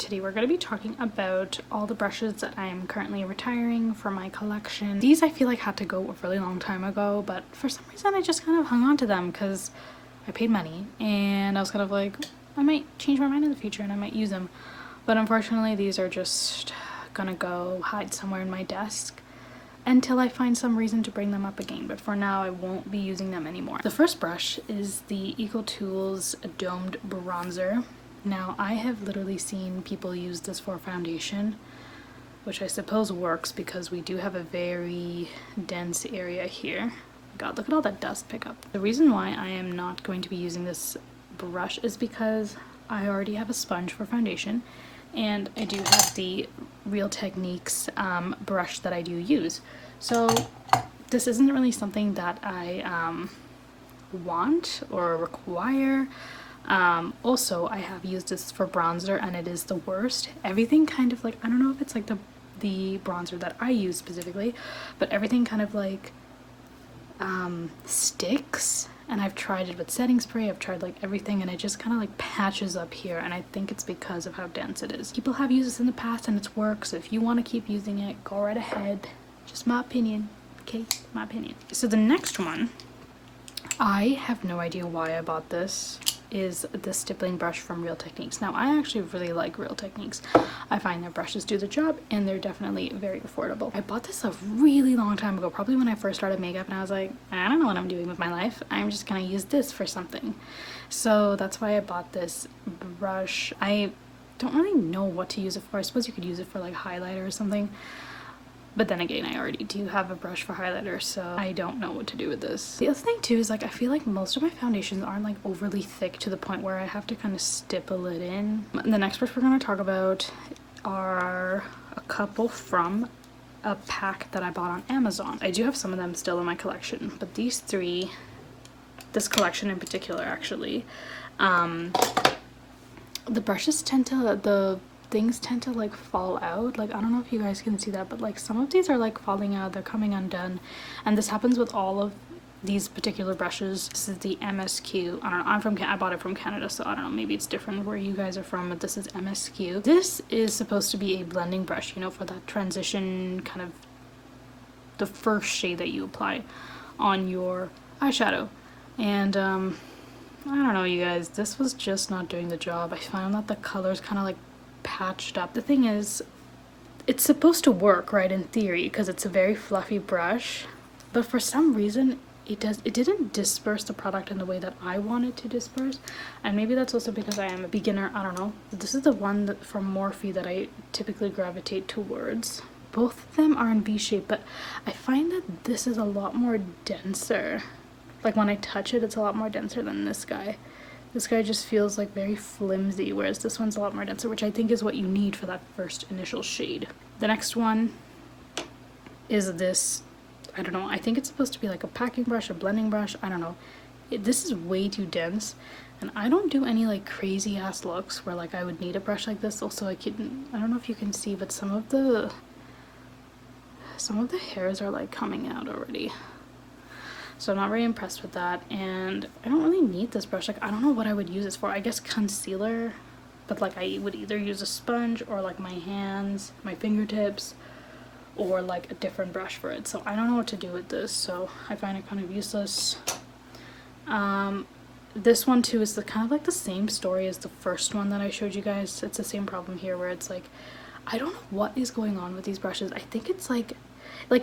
today we're going to be talking about all the brushes that I'm currently retiring from my collection. These I feel like had to go a really long time ago, but for some reason I just kind of hung on to them because I paid money and I was kind of like, I might change my mind in the future and I might use them. But unfortunately these are just gonna go hide somewhere in my desk until I find some reason to bring them up again, but for now I won't be using them anymore. The first brush is the EcoTools Domed Bronzer. Now I have literally seen people use this for foundation, which I suppose works because we do have a very dense area here. God, look at all that dust pickup. The reason why I am not going to be using this brush is because I already have a sponge for foundation and I do have the Real Techniques brush that I do use. So this isn't really something that I want or require. Also, I have used this for bronzer and it is the worst. Everything kind of like, I don't know if it's like the bronzer that I use specifically, but everything kind of like sticks. And I've tried it with setting spray, I've tried like everything, and it just kind of like patches up here, and I think it's because of how dense it is. People have used this in the past and it's worked, so if you want to keep using it, go right ahead. Just my opinion, okay? My opinion. So the next one, I have no idea why I bought this, is the stippling brush from Real Techniques. Now I actually really like Real Techniques. I find their brushes do the job and they're definitely very affordable. I bought this a really long time ago, probably when I first started makeup, and I was like, I don't know what I'm doing with my life. I'm just gonna use this for something. So that's why I bought this brush. I don't really know what to use it for. I suppose you could use it for like highlighter or something. But then again, I already do have a brush for highlighter, so I don't know what to do with this. The other thing too is like I feel like most of my foundations aren't like overly thick to the point where I have to kind of stipple it in. The next brush we're going to talk about are a couple from a pack that I bought on Amazon. I do have some of them still in my collection, but these three, this collection in particular actually, the brushes tend to, things tend to like fall out. Like I don't know if you guys can see that, but like some of these are like falling out, they're coming undone, and this happens with all of these particular brushes. This is the MSQ. I don't know, I bought it from Canada, so I don't know, maybe it's different where you guys are from, but this is MSQ. This is supposed to be a blending brush, you know, for that transition kind of the first shade that you apply on your eyeshadow. And I don't know, you guys, this was just not doing the job. I found that the colors kind of like patched up. The thing is, it's supposed to work, right, in theory, because it's a very fluffy brush, but for some reason it didn't disperse the product in the way that I wanted to disperse. And maybe that's also because I am a beginner, I don't know. This is the one that from Morphe that I typically gravitate towards. Both of them are in V shape, but I find that this is a lot more denser. Like when I touch it, it's a lot more denser than this guy. This guy just feels like very flimsy, whereas this one's a lot more denser, which I think is what you need for that first initial shade. The next one is this, I don't know, I think it's supposed to be like a packing brush, a blending brush, I don't know. This is way too dense, and I don't do any like crazy ass looks where like I would need a brush like this. Also, I don't know if you can see, but some of the hairs are like coming out already. So I'm not very impressed with that, and I don't really need this brush. Like I don't know what I would use this for. I guess concealer, but like I would either use a sponge or like my hands, my fingertips, or like a different brush for it. So I don't know what to do with this, so I find it kind of useless. This one too is kind of like the same story as the first one that I showed you guys. It's the same problem here where it's like, I don't know what is going on with these brushes. I think it's like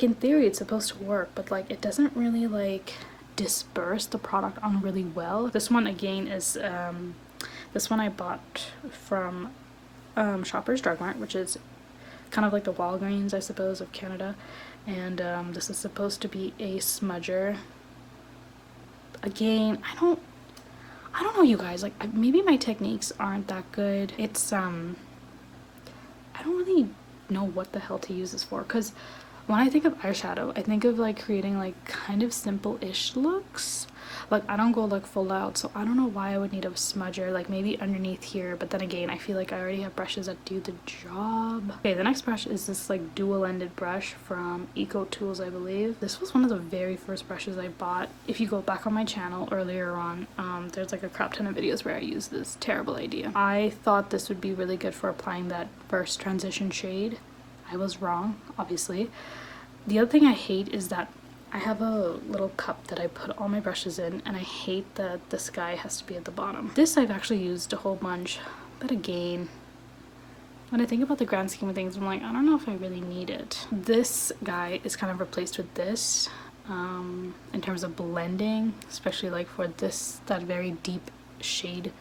in theory it's supposed to work, but like it doesn't really like disperse the product on really well. This one again is this one I bought from Shoppers Drug Mart, which is kind of like the Walgreens, I suppose, of Canada, and this is supposed to be a smudger. Again, I don't know, you guys, like maybe my techniques aren't that good. It's I don't really know what the hell to use this for, because When I think of eyeshadow, I think of like creating like kind of simple-ish looks. Like I don't go like full out, so I don't know why I would need a smudger, like maybe underneath here, but then again I feel like I already have brushes that do the job. Okay, the next brush is this like dual-ended brush from Eco Tools, I believe. This was one of the very first brushes I bought. If you go back on my channel earlier on, there's like a crap ton of videos where I use this terrible idea. I thought this would be really good for applying that first transition shade. I was wrong, obviously. The other thing I hate is that I have a little cup that I put all my brushes in, and I hate that this guy has to be at the bottom. This I've actually used a whole bunch, but again, when I think about the grand scheme of things, I'm like, I don't know if I really need it. This guy is kind of replaced with this in terms of blending, especially like for this, that very deep shade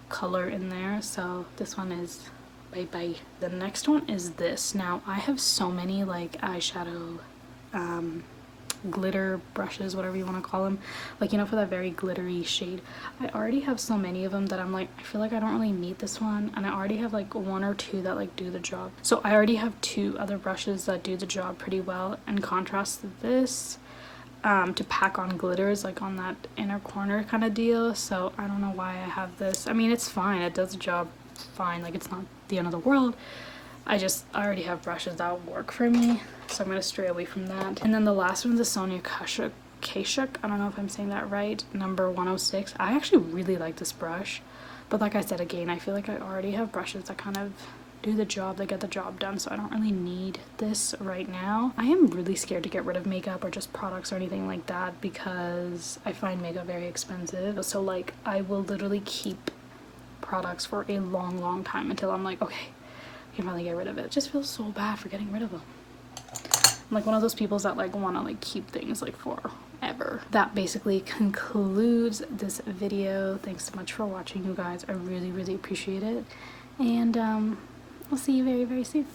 color in there. So this one is bye-bye. The next one is this. Now I have so many like eyeshadow glitter brushes, whatever you want to call them, like, you know, for that very glittery shade. I already have so many of them that I'm like, I feel like I don't really need this one, and I already have like one or two that like do the job. So I already have two other brushes that do the job pretty well in contrast to this, to pack on glitters like on that inner corner kind of deal. So I don't know why I have this. I mean, it's fine, it does the job fine, like it's not the end of the world. I already have brushes that work for me, so I'm going to stray away from that. And then the last one is the Sonia Kashuk. I don't know if I'm saying that right, number 106. I actually really like this brush, but like I said, again, I feel like I already have brushes that kind of do the job, that get the job done, so I don't really need this right now. I am really scared to get rid of makeup or just products or anything like that, because I find makeup very expensive. So like I will literally keep products for a long time until I'm like, okay, I can finally get rid of it. It just feels so bad for getting rid of them. I'm like one of those people that like want to like keep things like forever. That basically concludes this video. Thanks so much for watching, you guys. I really appreciate it, and I'll see you very soon.